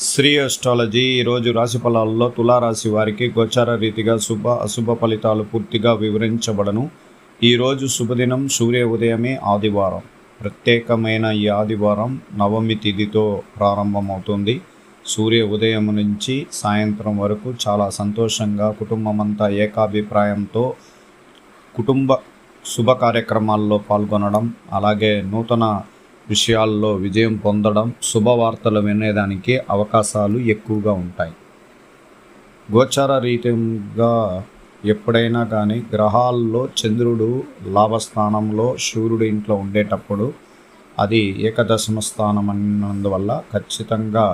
Shri astrology ఈరోజు రాశి ఫలాల్లో తులారాశి వారికి గోచార రీతిగా అశుభ ఫలితాలు పూర్తిగా వివరించబడను. ఈరోజు శుభదినం సూర్య ఉదయమే ఆదివారం. ప్రత్యేకమైన ఈ ఆదివారం నవమి తిథితో ప్రారంభమవుతుంది. సూర్య ఉదయం నుంచి సాయంత్రం వరకు చాలా సంతోషంగా కుటుంబమంతా ఏకాభిప్రాయంతో కుటుంబ శుభ కార్యక్రమాల్లో పాల్గొనడం, అలాగే నూతన విషయాల్లో విజయం పొందడం, శుభవార్తలు వినేదానికి అవకాశాలు ఎక్కువగా ఉంటాయి. గోచార రీతిగా ఎప్పుడైనా కానీ గ్రహాల్లో చంద్రుడు లాభస్థానంలో, సూర్యుడు ఇంట్లో ఉండేటప్పుడు అది ఏకదశమ స్థానం అన్నందువల్ల ఖచ్చితంగా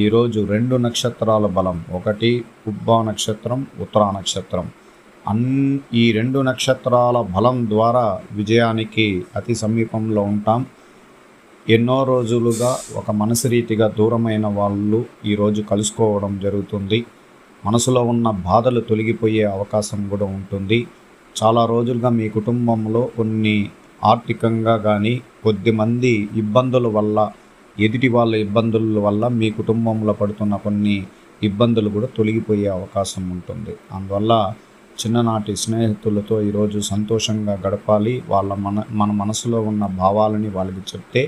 ఈరోజు 2 నక్షత్రాల బలం, ఒకటి పుబ్బా నక్షత్రం, ఉత్తరా నక్షత్రం, ఈ 2 నక్షత్రాల బలం ద్వారా విజయానికి అతి సమీపంలో ఉంటాం. ఎన్నో రోజులుగా ఒక మనసు రీతిగా దూరమైన వాళ్ళు ఈరోజు కలుసుకోవడం జరుగుతుంది. మనసులో ఉన్న బాధలు తొలగిపోయే అవకాశం కూడా ఉంటుంది. చాలా రోజులుగా మీ కుటుంబంలో కొన్ని ఆర్థికంగా కానీ కొద్దిమంది ఇబ్బందుల వల్ల, ఎదుటి వాళ్ళ ఇబ్బందుల వల్ల మీ కుటుంబంలో పడుతున్న కొన్ని ఇబ్బందులు కూడా తొలగిపోయే అవకాశం ఉంటుంది. అందువల్ల చిన్ననాటి స్నేహితులతో ఈరోజు సంతోషంగా గడపాలి. మన మనసులో ఉన్న భావాలని వాళ్ళకి చెప్తే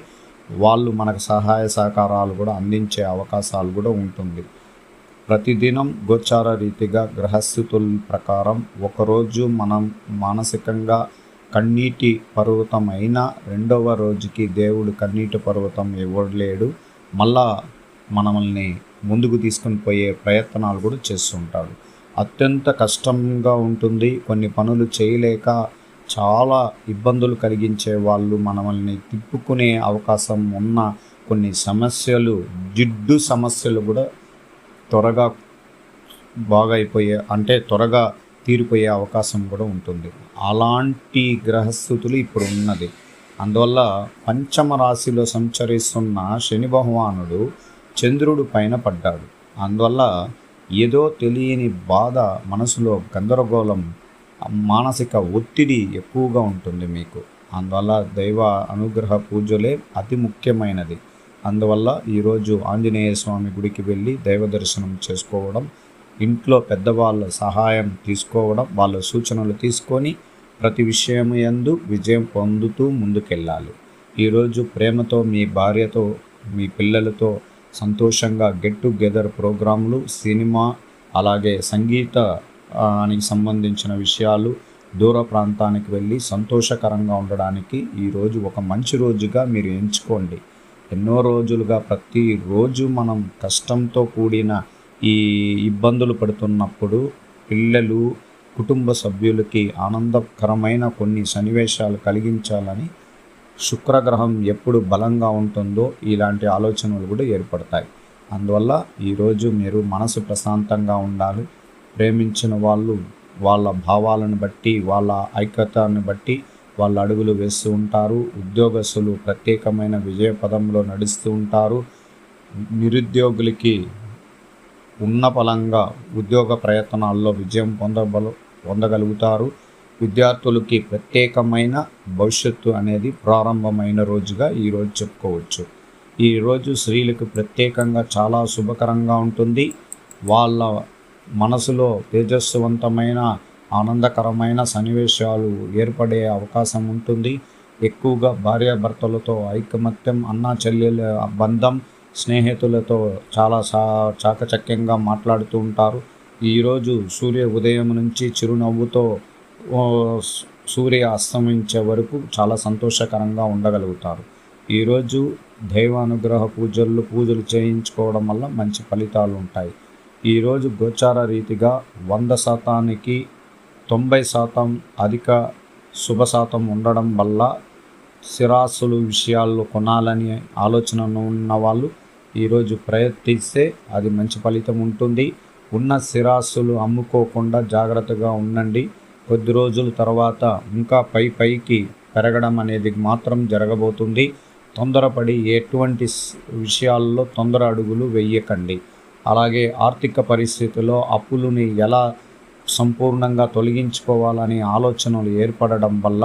వాళ్ళు మనకు సహాయ సహకారాలు కూడా అందించే అవకాశాలు కూడా ఉంటుంది. ప్రతిదినం గోచార రీతిగా గ్రహస్థితుల ప్రకారం ఒకరోజు మనం మానసికంగా కన్నీటి పర్వతం అయినా రెండవ రోజుకి దేవుడు కన్నీటి పర్వతం ఇవ్వలేడు. మళ్ళా మనల్ని ముందుకు తీసుకుని పోయే ప్రయత్నాలు కూడా చేస్తుంటాడు. అత్యంత కష్టంగా ఉంటుంది. కొన్ని పనులు చేయలేక చాలా ఇబ్బందులు కలిగించే వాళ్ళు మనల్ని తిప్పుకునే అవకాశం ఉన్న కొన్ని సమస్యలు, జిడ్డు సమస్యలు కూడా త్వరగా త్వరగా తీరిపోయే అవకాశం కూడా ఉంటుంది. అలాంటి గ్రహస్థితులు ఇప్పుడు ఉన్నది. అందువల్ల పంచమ రాశిలో సంచరిస్తున్న శని భగవానుడు చంద్రుడు పైన పడ్డాడు. అందువల్ల ఏదో తెలియని బాధ, మనసులో గందరగోళం, మానసిక ఒత్తిడి ఎక్కువగా ఉంటుంది మీకు. అందువల్ల దైవ అనుగ్రహ పూజలే అతి ముఖ్యమైనది. అందువల్ల ఈరోజు ఆంజనేయ స్వామి గుడికి వెళ్ళి దైవ దర్శనం చేసుకోవడం, ఇంట్లో పెద్దవాళ్ళ సహాయం తీసుకోవడం, వాళ్ళ సూచనలు తీసుకొని ప్రతి విషయం యందు విజయం పొందుతూ ముందుకెళ్ళాలి. ఈరోజు ప్రేమతో మీ భార్యతో, మీ పిల్లలతో సంతోషంగా గెట్ టుగెదర్ ప్రోగ్రాంలు, సినిమా, అలాగే సంగీతానికి సంబంధించిన విషయాలు, దూర ప్రాంతానికి వెళ్ళి సంతోషకరంగా ఉండడానికి ఈరోజు ఒక మంచి రోజుగా మీరు ఎంచుకోండి. ఎన్నో రోజులుగా ప్రతిరోజు మనం కష్టంతో కూడిన ఈ ఇబ్బందులు పడుతున్నప్పుడు పిల్లలు, కుటుంబ సభ్యులకి ఆనందకరమైన కొన్ని సన్నివేశాలు కలిగించాలని శుక్రగ్రహం ఎప్పుడు బలంగా ఉంటుందో ఇలాంటి ఆలోచనలు కూడా ఏర్పడతాయి. అందువల్ల ఈరోజు మీరు మనసు ప్రశాంతంగా ఉండాలి. ప్రేమించిన వాళ్ళు వాళ్ళ భావాలను బట్టి, వాళ్ళ ఐక్యతను బట్టి వాళ్ళ అడుగులు వేస్తూ ఉంటారు. ఉద్యోగస్తులు ప్రత్యేకమైన విజయ పదంలో నడుస్తూ ఉంటారు. నిరుద్యోగులకి ఉన్నపలంగా ఉద్యోగ ప్రయత్నాల్లో విజయం పొందగలుగుతారు. విద్యార్థులకి ప్రత్యేకమైన భవిష్యత్తు అనేది ప్రారంభమైన రోజుగా ఈరోజు చెప్పుకోవచ్చు. ఈరోజు స్త్రీలకు ప్రత్యేకంగా చాలా శుభకరంగా ఉంటుంది. వాళ్ళ మనసులో తేజస్వంతమైన ఆనందకరమైన సన్నివేశాలు ఏర్పడే అవకాశం ఉంటుంది. ఎక్కువగా భార్యాభర్తలతో ఐకమత్యం, అన్నా చెల్లెల బంధం, స్నేహితులతో చాలా చాకచక్యంగా మాట్లాడుతూ ఉంటారు. ఈరోజు సూర్య ఉదయం నుంచి చిరునవ్వుతో సూర్య అస్తమించే వరకు చాలా సంతోషకరంగా ఉండగలుగుతారు. ఈరోజు దైవానుగ్రహ పూజలు చేయించుకోవడం వల్ల మంచి ఫలితాలు ఉంటాయి. ఈరోజు గోచార రీతిగా 100%కి 90% అధిక శుభ శాతం ఉండడం వల్ల స్థిరాస్తులు విషయాల్లో కొనాలని ఆలోచన ఉన్న వాళ్ళు ఈరోజు ప్రయత్నిస్తే అది మంచి ఫలితం ఉంటుంది. ఉన్న స్థిరాస్తులు అమ్ముకోకుండా జాగ్రత్తగా ఉండండి. కొద్ది రోజుల తర్వాత ఇంకా పైకి పెరగడం అనేది మాత్రం జరగబోతుంది. తొందరపడి ఎటువంటి విషయాల్లో తొందర అడుగులు వేయకండి. అలాగే ఆర్థిక పరిస్థితుల్లో అప్పులని ఎలా సంపూర్ణంగా తొలగించుకోవాలనే ఆలోచనలు ఏర్పడడం వల్ల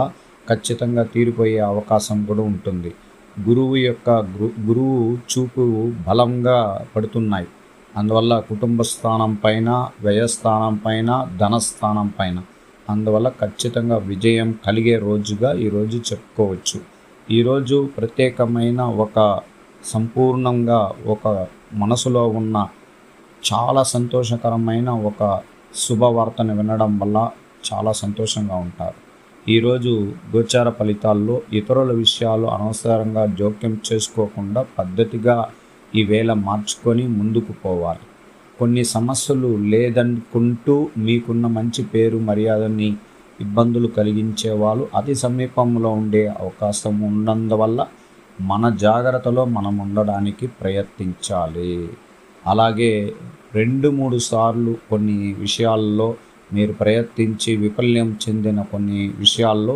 ఖచ్చితంగా తీరిపోయే అవకాశం కూడా ఉంటుంది. గురువు చూపు బలంగా పడుతున్నాయి. అందువల్ల కుటుంబ స్థానం పైన, వ్యయస్థానం పైన, ధనస్థానం పైన, అందువల్ల ఖచ్చితంగా విజయం కలిగే రోజుగా ఈరోజు చెప్పుకోవచ్చు. ఈరోజు ప్రత్యేకమైన సంపూర్ణంగా ఒక మనసులో ఉన్న చాలా సంతోషకరమైన ఒక శుభవార్తను వినడం వల్ల చాలా సంతోషంగా ఉంటారు. ఈరోజు గోచార ఫలితాల్లో ఇతరుల విషయాలు అనవసరంగా జోక్యం చేసుకోకుండా పద్ధతిగా ఈవేళ మార్చుకొని ముందుకు పోవాలి. కొన్ని సమస్యలు లేదనుకుంటూ మీకున్న మంచి పేరు మర్యాదని ఇబ్బందులు కలిగించే వాళ్ళు అతి సమీపంలో ఉండే అవకాశం ఉన్నందువల్ల మన జాగ్రత్తలో మనం ఉండడానికి ప్రయత్నించాలి. అలాగే 2-3 సార్లు కొన్ని విషయాల్లో మీరు ప్రయత్నించి విఫల్యం చెందిన కొన్ని విషయాల్లో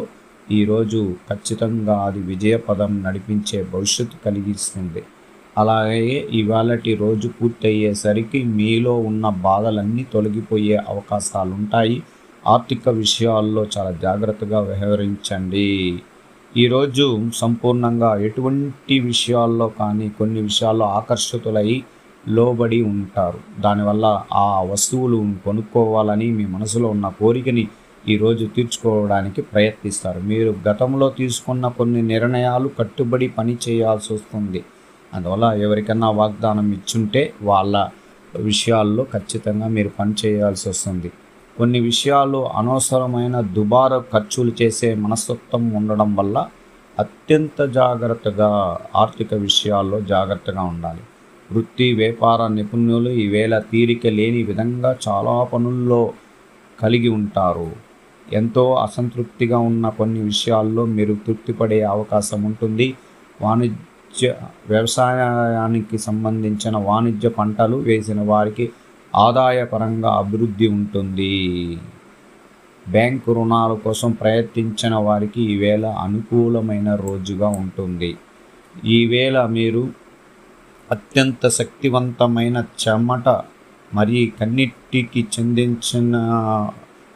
ఈరోజు ఖచ్చితంగా అది విజయపదం నడిపించే భవిష్యత్తు కలిగిస్తుంది. అలాగే ఇవాళటి రోజు పూర్తయ్యేసరికి మీలో ఉన్న బాధలన్నీ తొలగిపోయే అవకాశాలుంటాయి. ఆర్థిక విషయాల్లో చాలా జాగ్రత్తగా వ్యవహరించండి. ఈరోజు సంపూర్ణంగా ఎటువంటి విషయాల్లో కానీ కొన్ని విషయాల్లో ఆకర్షితులై లోబడి ఉంటారు. దానివల్ల ఆ వస్తువులు కొనుక్కోవాలని మీ మనసులో ఉన్న కోరికని ఈరోజు తీర్చుకోవడానికి ప్రయత్నిస్తారు. మీరు గతంలో తీసుకున్న కొన్ని నిర్ణయాలు కట్టుబడి పని చేయాల్సి వస్తుంది. అందువల్ల ఎవరికన్నా వాగ్దానం ఇచ్చుంటే వాళ్ళ విషయాల్లో ఖచ్చితంగా మీరు పని చేయాల్సి వస్తుంది. కొన్ని విషయాలు అనవసరమైన దుబారా ఖర్చులు చేసే మనస్తత్వం ఉండడం వల్ల అత్యంత జాగ్రత్తగా ఆర్థిక విషయాల్లో జాగ్రత్తగా ఉండాలి. వృత్తి వ్యాపార నిపుణులు ఈవేళ తీరిక లేని విధంగా చాలా పనుల్లో కలిగి ఉంటారు. ఎంతో అసంతృప్తిగా ఉన్న కొన్ని విషయాల్లో మీరు తృప్తిపడే అవకాశం ఉంటుంది. వ్యవసాయానికి సంబంధించిన వాణిజ్య పంటలు వేసిన వారికి ఆదాయపరంగా అభివృద్ధి ఉంటుంది. బ్యాంకు రుణాల కోసం ప్రయత్నించిన వారికి ఈవేళ అనుకూలమైన రోజుగా ఉంటుంది. ఈవేళ మీరు అత్యంత శక్తివంతమైన చెమట మరియు కన్నిటికి చెందించిన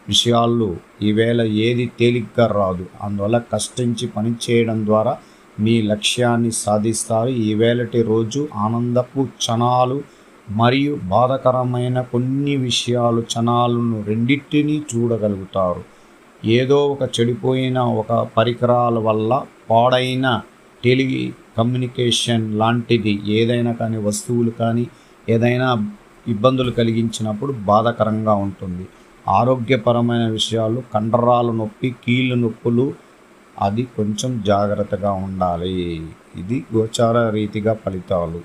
విషయాలు ఈవేళ ఏది తేలిగ్గా రాదు. అందువల్ల కష్టించి పనిచేయడం ద్వారా మీ లక్ష్యాన్ని సాధిస్తారు. ఈవేళటి రోజు ఆనందపు క్షణాలు మరియు బాధాకరమైన కొన్ని క్షణాలను రెండింటినీ చూడగలుగుతారు. ఏదో ఒక చెడిపోయిన ఒక పరికరాల వల్ల పాడైన టెలికమ్యూనికేషన్ లాంటిది ఏదైనా కానీ వస్తువులు కానీ ఏదైనా ఇబ్బందులు కలిగించినప్పుడు బాధాకరంగా ఉంటుంది. ఆరోగ్యపరమైన విషయాలు కండరాల నొప్పి, కీళ్ళ నొప్పులు, అది కొంచెం జాగ్రత్తగా ఉండాలి. ఇది గోచార రీతిగా ఫలితాలు.